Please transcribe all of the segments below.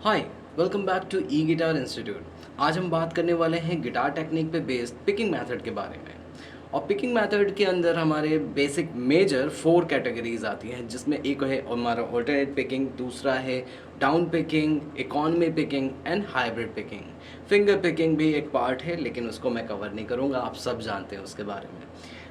Hi, welcome back to E guitar institute. आज हम बात करने वाले हैं गिटार टेक्निक पे बेस्ड पिकिंग मेथड के बारे में। और पिकिंग मेथड के अंदर हमारे बेसिक मेजर 4 कैटेगरीज आती हैं, जिसमें एक है हमारा ऑल्टरनेट पिकिंग, दूसरा है down picking, economy picking and hybrid picking. Finger picking भी एक पार्ट है, लेकिन उसको मैं कवर नहीं करूँगा, आप सब जानते हैं उसके बारे में।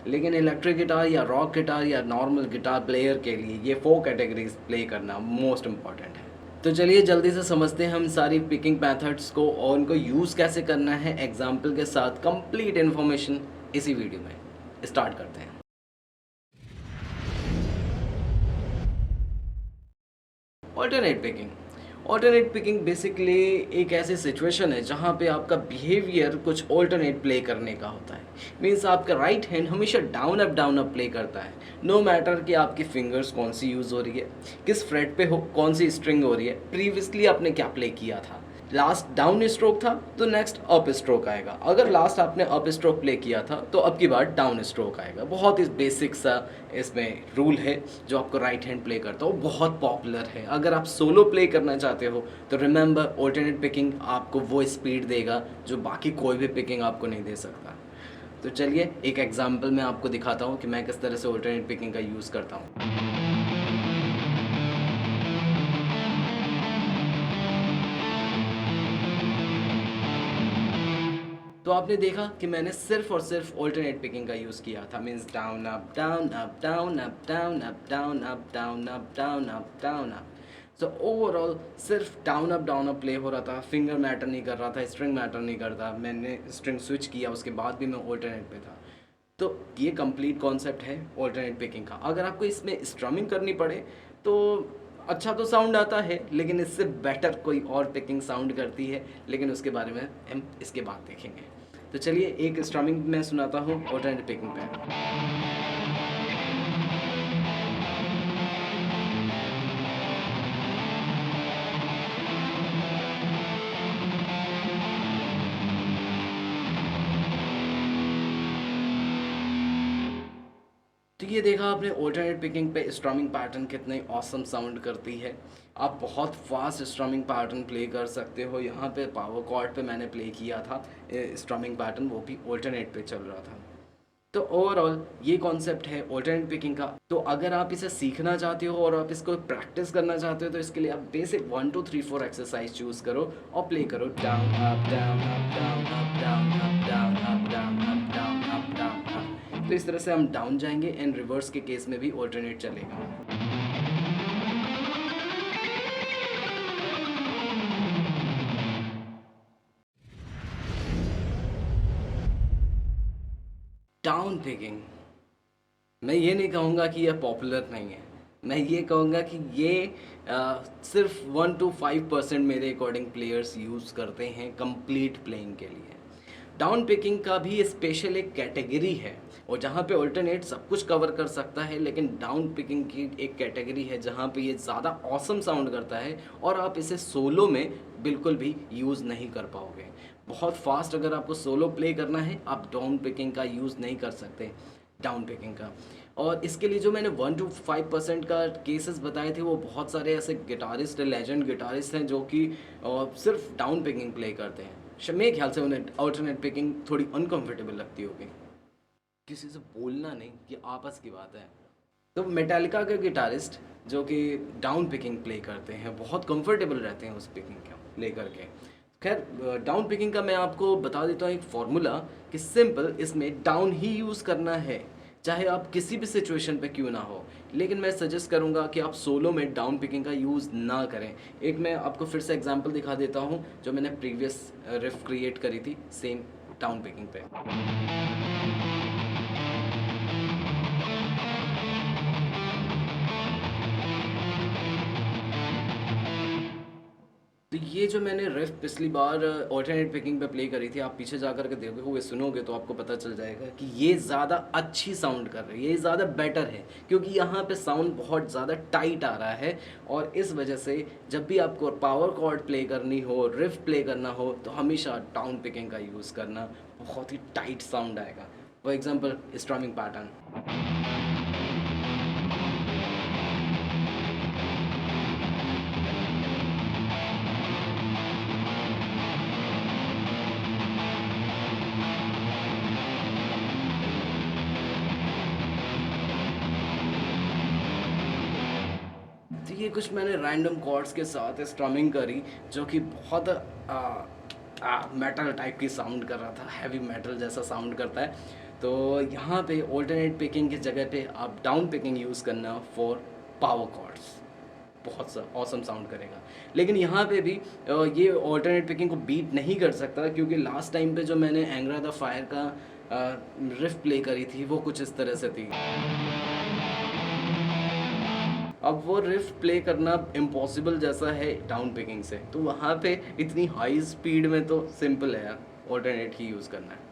लेकिन इलेक्ट्रिक गिटार या रॉक गिटार या नॉर्मल गिटार प्लेयर के लिए ये 4 कैटेगरीज प्ले करना मोस्ट इम्पॉर्टेंट है। तो चलिए जल्दी से समझते हैं हम सारी पिकिंग मेथड्स को और उनको यूज़ कैसे करना है एग्जाम्पल के साथ। कंप्लीट इन्फॉर्मेशन इसी वीडियो में स्टार्ट करते हैं। ऑल्टरनेट पिकिंग बेसिकली एक ऐसी सिचुएशन है जहाँ पे आपका बिहेवियर कुछ ऑल्टरनेट प्ले करने का होता है। मीन्स आपका राइट हैंड हमेशा डाउन अप प्ले करता है, नो मैटर कि आपकी फिंगर्स कौन सी यूज़ हो रही है, किस फ्रेट पे हो, कौन सी स्ट्रिंग हो रही है, प्रीवियसली आपने क्या प्ले किया था। लास्ट डाउन स्ट्रोक था तो नेक्स्ट अप स्ट्रोक आएगा, अगर लास्ट आपने अप स्ट्रोक प्ले किया था तो अब की बार डाउन स्ट्रोक आएगा। बहुत ही बेसिक सा इसमें रूल है जो आपको राइट हैंड प्ले करता हो, बहुत पॉपुलर है। अगर आप सोलो प्ले करना चाहते हो तो रिमेंबर ऑल्टरनेट पिकिंग आपको वो स्पीड देगा जो बाकी कोई भी पिकिंग आपको नहीं दे सकता। तो चलिए एक एग्जाम्पल मैं आपको दिखाता हूँ कि मैं किस तरह से ऑल्टरनेट पिकिंग का यूज़ करता हूँ। तो आपने देखा कि मैंने सिर्फ और सिर्फ ऑल्टरनेट पिकिंग का यूज़ किया था। Means down up down up down up down up down up down up down up down up. So overall सिर्फ डाउन अप प्ले हो रहा था, फिंगर मैटर नहीं कर रहा था, स्ट्रिंग मैटर नहीं करता। मैंने स्ट्रिंग स्विच किया उसके बाद भी मैं ऑल्टरनेट पे था। तो ये कंप्लीट कॉन्सेप्ट है ऑल्टरनेट पिकिंग का। अगर आपको इसमें स्ट्रमिंग करनी पड़े तो अच्छा तो साउंड आता है, लेकिन इससे बेटर कोई और पिकिंग साउंड करती है, लेकिन उसके बारे में हम इसके बाद देखेंगे। तो चलिए एक स्ट्रमिंग मैं सुनाता हूँ ऑल्टरनेट पिकिंग पे। तो ये देखा आपने ऑल्टरनेट पिकिंग पे स्ट्रमिंग पैटर्न कितने ऑसम साउंड करती है। आप बहुत फास्ट स्ट्रमिंग पैटर्न प्ले कर सकते हो। यहाँ पे पावर कॉर्ड पे मैंने प्ले किया था स्ट्रमिंग पैटर्न, वो भी ऑल्टरनेट पे चल रहा था। तो ओवरऑल ये कॉन्सेप्ट है ऑल्टरनेट पिकिंग का। तो अगर आप इसे सीखना चाहते हो और आप इसको प्रैक्टिस करना चाहते हो तो इसके लिए आप बेसिक 1 2 3 4 एक्सरसाइज चूज करो और प्ले करो down up down up down up down up down up down up down up down up. तो इस तरह से हम डाउन जाएंगे एंड रिवर्स के केस में भी ऑल्टरनेट चलेगा। डाउन पिकिंग, मैं ये नहीं कहूँगा कि यह पॉपुलर नहीं है, मैं ये कहूँगा कि ये सिर्फ 1 to 5% मेरे अकॉर्डिंग प्लेयर्स यूज़ करते हैं कंप्लीट प्लेइंग के लिए। डाउन पिकिंग का भी स्पेशल एक कैटेगरी है, और जहाँ पे ऑल्टरनेट सब कुछ कवर कर सकता है, लेकिन डाउन पिकिंग की एक कैटेगरी है जहाँ पे ये ज़्यादा ऑसम साउंड करता है और आप इसे सोलो में बिल्कुल भी यूज़ नहीं कर पाओगे। बहुत फास्ट अगर आपको सोलो प्ले करना है आप डाउन पिकिंग का यूज़ नहीं कर सकते, डाउन पिकिंग का। और इसके लिए जो मैंने 1 to 5% का केसेस बताए थे, वो बहुत सारे ऐसे गिटारिस्ट, लेजेंड गिटारिस्ट हैं जो कि सिर्फ डाउन पिकिंग प्ले करते हैं। मेरे ख्याल से उन्हें अल्टरनेट पिकिंग थोड़ी अनकंफर्टेबल लगती होगी। किसी से बोलना नहीं, ये आपस की बात है। तो मेटालिका के गिटारिस्ट जो कि डाउन पिकिंग प्ले करते हैं बहुत कंफर्टेबल रहते हैं उस पिकिंग को लेकर के। खैर डाउन पिकिंग का मैं आपको बता देता हूँ एक फॉर्मूला कि सिंपल इसमें डाउन ही यूज़ करना है, चाहे आप किसी भी सिचुएशन पे क्यों ना हो। लेकिन मैं सजेस्ट करूँगा कि आप सोलो में डाउन पिकिंग का यूज़ ना करें। एक मैं आपको फिर से एग्जांपल दिखा देता हूँ जो मैंने प्रीवियस रिफ क्रिएट करी थी सेम डाउन पिकिंग पे। तो ये जो मैंने रिफ पिछली बार ऑल्टरनेट पिकिंग पे प्ले करी थी, आप पीछे जा कर के देखोगे, सुनोगे तो आपको पता चल जाएगा कि ये ज़्यादा अच्छी साउंड कर रही है, ये ज़्यादा बेटर है, क्योंकि यहाँ पे साउंड बहुत ज़्यादा टाइट आ रहा है। और इस वजह से जब भी आपको पावर कॉर्ड प्ले करनी हो, रिफ प्ले करना हो, तो हमेशा डाउन पिकिंग का यूज़ करना, बहुत ही टाइट साउंड आएगा। For example strumming pattern. ये कुछ मैंने रैंडम कॉर्ड्स के साथ स्ट्रमिंग करी, जो कि बहुत मेटल टाइप की साउंड कर रहा था, हैवी मेटल जैसा साउंड करता है। तो यहाँ पे ऑल्टरनेट पिकिंग की जगह पे आप डाउन पिकिंग यूज़ करना फॉर पावर कॉर्ड्स, बहुत सा ऑसम साउंड करेगा। लेकिन यहाँ पे भी ये ऑल्टरनेट पिकिंग को बीट नहीं कर सकता, क्योंकि लास्ट टाइम पे जो मैंने एंग्रा द फायर का रिफ प्ले करी थी वो कुछ इस तरह से थी। अब वो रिफ प्ले करना इम्पॉसिबल जैसा है डाउन पिकिंग से, तो वहाँ पे इतनी हाई स्पीड में तो सिंपल है यार, ऑल्टरनेट ही यूज़ करना है।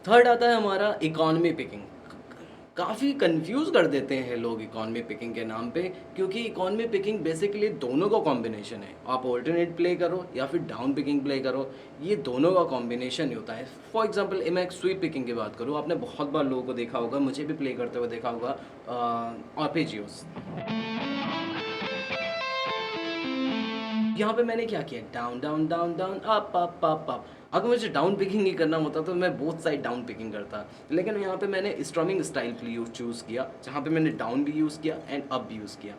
थर्ड आता है हमारा इकॉनमी पिकिंग। काफ़ी कंफ्यूज कर देते हैं लोग इकॉनमी पिकिंग के नाम पे, क्योंकि इकॉनमी पिकिंग बेसिकली दोनों का कॉम्बिनेशन है। आप ऑल्टरनेट प्ले करो या फिर डाउन पिकिंग प्ले करो, ये दोनों का कॉम्बिनेशन ही होता है। फॉर एग्जांपल मैं एक स्वीप पिकिंग की बात करूँ, आपने बहुत बार लोगों को देखा होगा, मुझे भी प्ले करते हुए देखा होगा, आर्पेजियोस। यहाँ पे मैंने क्या किया, down down down down up up up up. अगर मुझे डाउन पिकिंग नहीं करना होता तो मैं बोथ साइड डाउन पिकिंग करता, लेकिन यहाँ पे मैंने स्ट्रमिंग स्टाइल चूज़ किया, जहाँ पे मैंने डाउन भी यूज़ किया एंड अप भी यूज़ किया।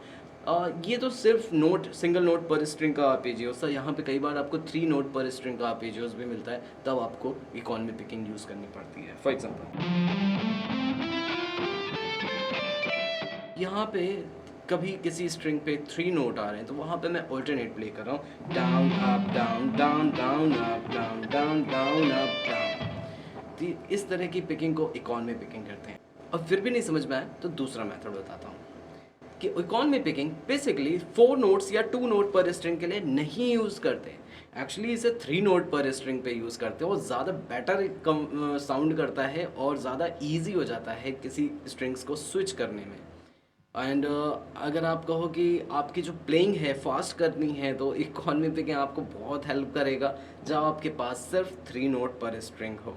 ये तो सिर्फ नोट, सिंगल नोट पर स्ट्रिंग का आर्पेजियोस था। यहाँ पे कई बार आपको 3 नोट पर स्ट्रिंग का आर्पेजियोस भी मिलता है, तब आपको इकॉनमी पिकिंग यूज़ करनी पड़ती है। फॉर एग्जाम्पल यहाँ पे कभी किसी स्ट्रिंग पे 3 नोट आ रहे हैं, तो वहाँ पे मैं ऑल्टरनेट प्ले कर रहा हूँ, down up down down down up down down down up down. तो इस तरह की पिकिंग को इकॉनमी पिकिंग कहते हैं। और फिर भी नहीं समझ में आया तो दूसरा मेथड बताता हूँ कि इकॉनमी पिकिंग बेसिकली 4 नोट्स या 2 नोट पर स्ट्रिंग के लिए नहीं यूज़ करते, एक्चुअली इसे 3 नोट पर स्ट्रिंग पे यूज़ करते हैं। वो ज़्यादा बेटर साउंड करता है और ज़्यादा ईजी हो जाता है किसी स्ट्रिंग्स को स्विच करने में। एंड अगर आप कहो कि आपकी जो प्लेइंग है फास्ट करनी है, तो इकॉनमी पिकिंग आपको बहुत हेल्प करेगा जब आपके पास सिर्फ 3 नोट पर स्ट्रिंग हो।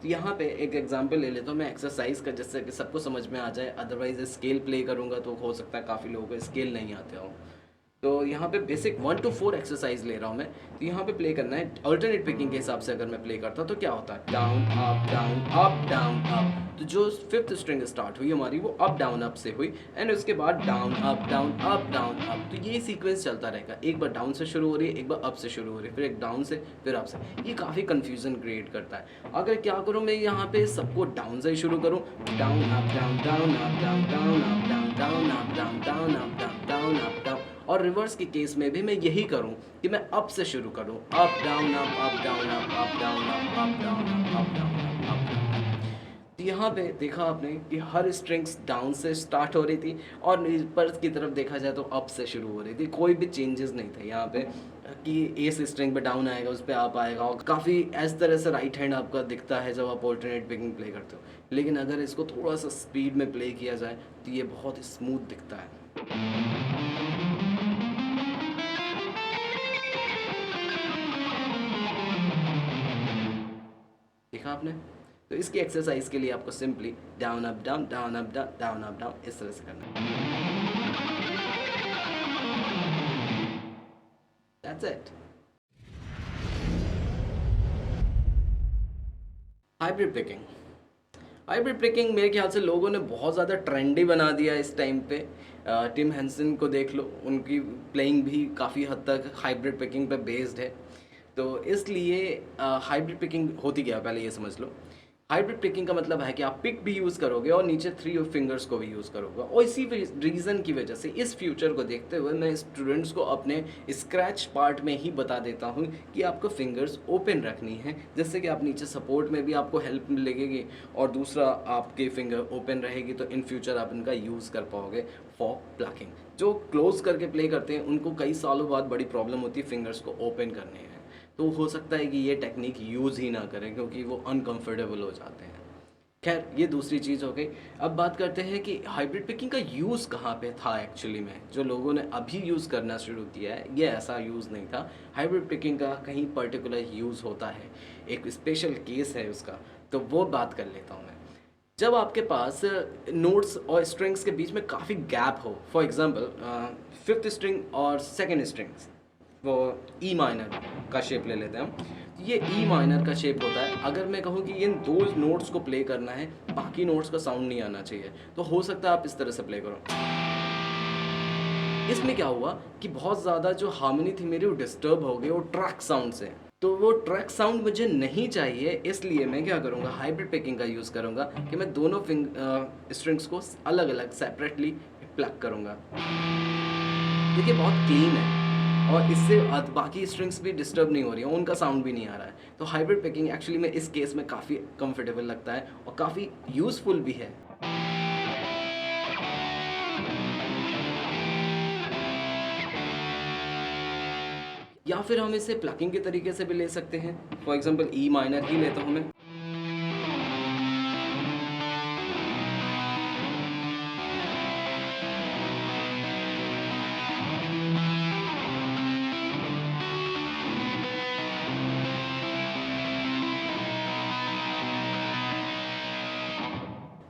तो यहाँ पे एक एग्जांपल ले लेता हूँ मैं एक्सरसाइज का, जिससे कि सबको समझ में आ जाए। अदरवाइज स्केल प्ले करूँगा तो हो सकता है काफ़ी लोगों को स्केल नहीं आते हो। तो यहाँ पे बेसिक 1 to 4 एक्सरसाइज ले रहा हूँ मैं। तो यहाँ पे प्ले करना है अल्टरनेट पिकिंग के हिसाब से। अगर मैं प्ले करता तो क्या होता है, down up down up down up. तो जो 5th स्ट्रिंग स्टार्ट हुई हमारी वो अप डाउन अप से हुई, एंड उसके बाद down up down up down up. तो ये सीक्वेंस चलता रहेगा, एक बार डाउन से शुरू हो रही है, एक बार अप से शुरू हो रही है, फिर एक डाउन से, फिर अप से। ये काफ़ी कन्फ्यूजन क्रिएट करता है। अगर क्या करूँ मैं यहाँ पे सबको डाउन से ही शुरू करूँ, down up down down up down down up down down up down down up down down up down, और रिवर्स के केस में भी मैं यही करूं कि मैं अप से शुरू करूं, up down up down up down up down up down up down. तो यहाँ पे देखा आपने कि हर स्ट्रिंग्स डाउन से स्टार्ट हो रही थी और ऊपर की तरफ देखा जाए तो अप से शुरू हो रही थी। कोई भी चेंजेस नहीं थे यहाँ पे कि एस स्ट्रिंग पे डाउन आएगा उस पर अप आएगा, और काफ़ी इस तरह से राइट हैंड आपका दिखता है जब आप ऑल्टरनेट पिकिंग प्ले करते हो। लेकिन अगर इसको थोड़ा सा स्पीड में प्ले किया जाए तो ये बहुत स्मूथ दिखता है। देखा आपने? तो इसकी एक्सरसाइज के लिए आपको simply down up down down up down down up down इस तरह से करना है। That's it. Hybrid picking. Hybrid picking मेरे ख्याल से लोगों ने बहुत ज़्यादा ट्रेंडी बना दिया इस टाइम पे। टिम हेंसन को देख लो, उनकी प्लेइंग भी काफ़ी हद तक हाइब्रिड पिकिंग पे बेस्ड है। तो इसलिए हाइब्रिड पिकिंग होती क्या है पहले ये समझ लो। हाइब्रिड पिकिंग का मतलब है कि आप पिक भी यूज़ करोगे और नीचे 3 फिंगर्स को भी यूज़ करोगे। और इसी रीज़न की वजह से इस फ्यूचर को देखते हुए मैं स्टूडेंट्स को अपने स्क्रैच पार्ट में ही बता देता हूँ कि आपको फिंगर्स ओपन रखनी है, जिससे कि आप नीचे सपोर्ट में भी आपको हेल्प लगेगी और दूसरा आपके फिंगर ओपन रहेगी, तो इन फ्यूचर आप इनका यूज़ कर पाओगे फॉर प्लकिंग। जो क्लोज करके प्ले करते हैं उनको कई सालों बाद बड़ी प्रॉब्लम होती है फिंगर्स को ओपन करने में, तो हो सकता है कि ये टेक्निक यूज़ ही ना करें क्योंकि वो अनकंफर्टेबल हो जाते हैं। खैर ये दूसरी चीज़ हो गई। अब बात करते हैं कि हाइब्रिड पिकिंग का यूज़ कहाँ पे था एक्चुअली में। जो लोगों ने अभी यूज़ करना शुरू किया है ये ऐसा यूज़ नहीं था। हाइब्रिड पिकिंग का कहीं पर्टिकुलर यूज़ होता है, एक स्पेशल केस है उसका, तो वो बात कर लेता हूँ मैं। जब आपके पास नोट्स और स्ट्रिंग्स के बीच में काफ़ी गैप हो, फॉर एग्जांपल 5th स्ट्रिंग और 2nd स्ट्रिंग्स, वो ई माइनर का शेप ले लेते हैं हम। ये ई माइनर का शेप होता है। अगर मैं कहूँ कि इन दो नोट्स को प्ले करना है, बाकी नोट्स का साउंड नहीं आना चाहिए, तो हो सकता है आप इस तरह से प्ले करो। इसमें क्या हुआ कि बहुत ज़्यादा जो हार्मनी थी मेरी वो डिस्टर्ब हो गई वो ट्रैक साउंड से। तो वो ट्रैक साउंड मुझे नहीं चाहिए, इसलिए मैं क्या करूँगा, हाइब्रिड पिकिंग का यूज़ करूँगा कि मैं दोनों स्ट्रिंग्स को अलग अलग सेपरेटली प्लग करूँगा। देखिए बहुत क्लीन है और इससे बाकी स्ट्रिंग्स भी डिस्टर्ब नहीं हो रही हैं, उनका साउंड भी नहीं आ रहा है। तो हाइब्रिड पिकिंग एक्चुअली में इस केस में काफ़ी कंफर्टेबल लगता है और काफ़ी यूज़फुल भी है। या फिर हम इसे प्लकिंग के तरीके से भी ले सकते हैं। फॉर एग्जांपल ई माइनर ही लेता हूँ मैं।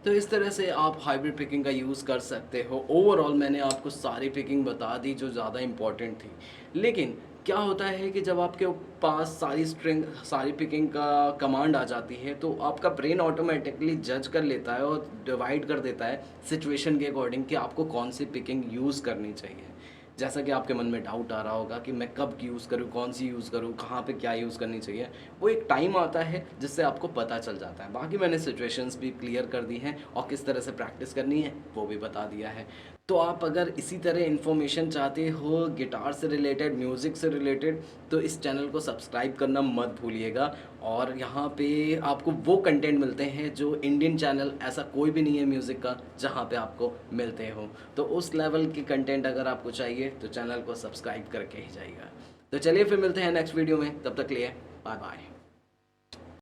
तो इस तरह से आप हाइब्रिड पिकिंग का यूज़ कर सकते हो। ओवरऑल मैंने आपको सारी पिकिंग बता दी जो ज़्यादा इम्पॉर्टेंट थी। लेकिन क्या होता है कि जब आपके पास सारी पिकिंग का कमांड आ जाती है तो आपका ब्रेन ऑटोमेटिकली जज कर लेता है और डिवाइड कर देता है सिचुएशन के अकॉर्डिंग कि आपको कौन सी पिकिंग यूज़ करनी चाहिए। जैसा कि आपके मन में डाउट आ रहा होगा कि मैं कब यूज़ करूँ, कौन सी यूज़ करूँ, कहाँ पे क्या यूज़ करनी चाहिए, वो एक टाइम आता है जिससे आपको पता चल जाता है। बाकी मैंने सिचुएशंस भी क्लियर कर दी हैं और किस तरह से प्रैक्टिस करनी है वो भी बता दिया है। तो आप अगर इसी तरह इन्फॉर्मेशन चाहते हो गिटार से रिलेटेड, म्यूज़िक से रिलेटेड, तो इस चैनल को सब्सक्राइब करना मत भूलिएगा। और यहाँ पे आपको वो कंटेंट मिलते हैं जो इंडियन चैनल ऐसा कोई भी नहीं है म्यूज़िक का जहाँ पे आपको मिलते हो। तो उस लेवल की कंटेंट अगर आपको चाहिए तो चैनल को सब्सक्राइब करके ही जाइएगा। तो चलिए फिर मिलते हैं नेक्स्ट वीडियो में, तब तक लिए बाय बाय।